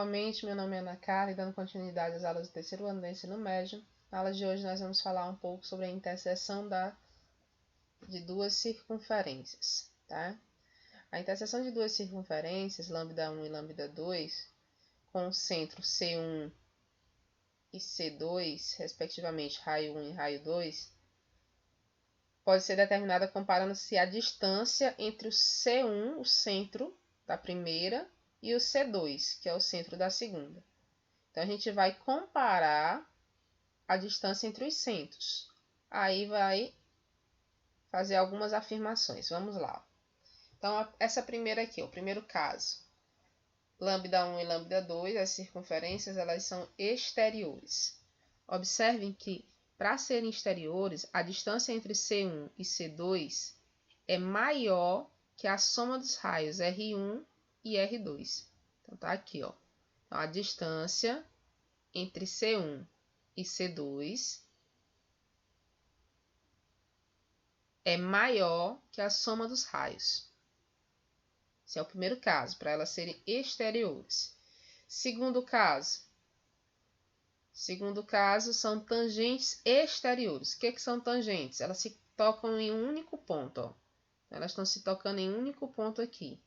novamente, meu nome é Ana Carla e dando continuidade às aulas do terceiro ano do ensino médio. Na aula de hoje nós vamos falar um pouco sobre a interseção de duas circunferências, tá? A interseção de duas circunferências, lambda1 e lambda2, com o centro C1 e C2, respectivamente raio 1 e raio 2, pode ser determinada comparando-se a distância entre o C1, o centro da primeira, e o C2, que é o centro da segunda. Então, a gente vai comparar a distância entre os centros. Aí vai fazer algumas afirmações. Vamos lá. Então, essa primeira aqui, o primeiro caso. Lambda1 e lambda2, as circunferências, elas são exteriores. Observem que, para serem exteriores, a distância entre C1 e C2 é maior que a soma dos raios R1 e R2. Então, tá aqui, ó. Então, a distância entre C1 e C2 é maior que a soma dos raios. Esse é o primeiro caso, para elas serem exteriores. Segundo caso são tangentes exteriores. O que são tangentes? Elas se tocam em um único ponto, ó. Elas estão se tocando em um único ponto aqui.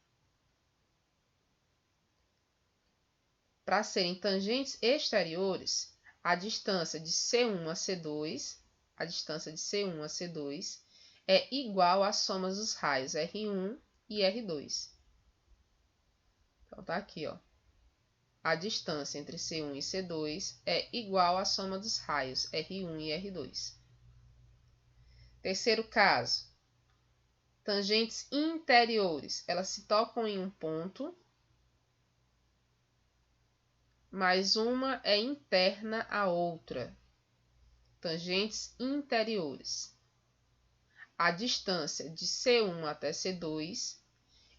Para serem tangentes exteriores, a distância de C1 a C2, é igual à soma dos raios R1 e R2. Então, tá aqui, ó. A distância entre C1 e C2 é igual à soma dos raios R1 e R2. Terceiro caso, tangentes interiores. Elas se tocam em um ponto, mas uma é interna à outra. Tangentes interiores. A distância de C1 até C2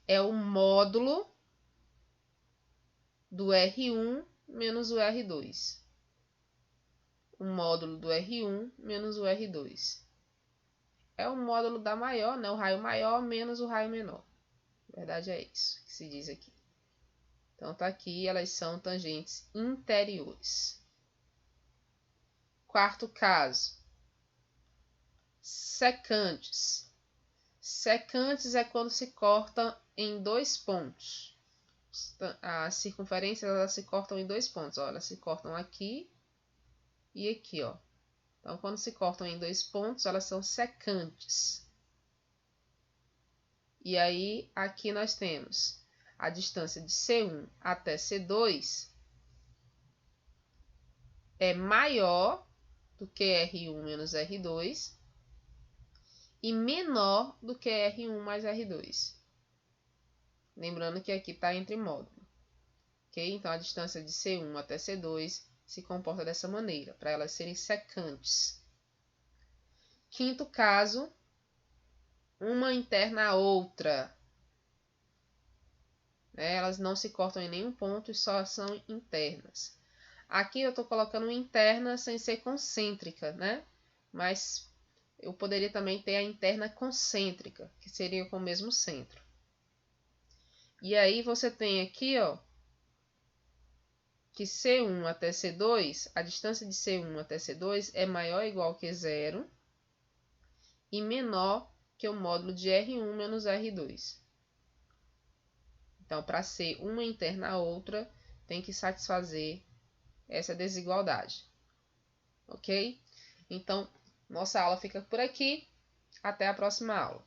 é o módulo do R1 menos o R2. O módulo do R1 menos o R2. É o módulo da maior, né? O raio maior menos o raio menor. Na verdade, é isso que se diz aqui. Então, tá aqui, elas são tangentes interiores. Quarto caso. Secantes. Secantes é quando se corta em dois pontos. As circunferências, elas se cortam em dois pontos. Ó, elas se cortam aqui e aqui, ó. Então, quando se cortam em dois pontos, elas são secantes. E aí, aqui nós temos a distância de C1 até C2 é maior do que R1 menos R2 e menor do que R1 mais R2. Lembrando que aqui está entre módulo. Ok? Então, a distância de C1 até C2 se comporta dessa maneira, para elas serem secantes. Quinto caso, uma interna à outra. Elas não se cortam em nenhum ponto e só são internas. Aqui eu estou colocando interna sem ser concêntrica, né? Mas eu poderia também ter a interna concêntrica, que seria com o mesmo centro. E aí você tem aqui, ó, que C1 até C2, a distância de C1 até C2 é maior ou igual que zero e menor que o módulo de R1 menos R2. Então, para ser uma interna à outra, tem que satisfazer essa desigualdade. Ok? Então, nossa aula fica por aqui. Até a próxima aula.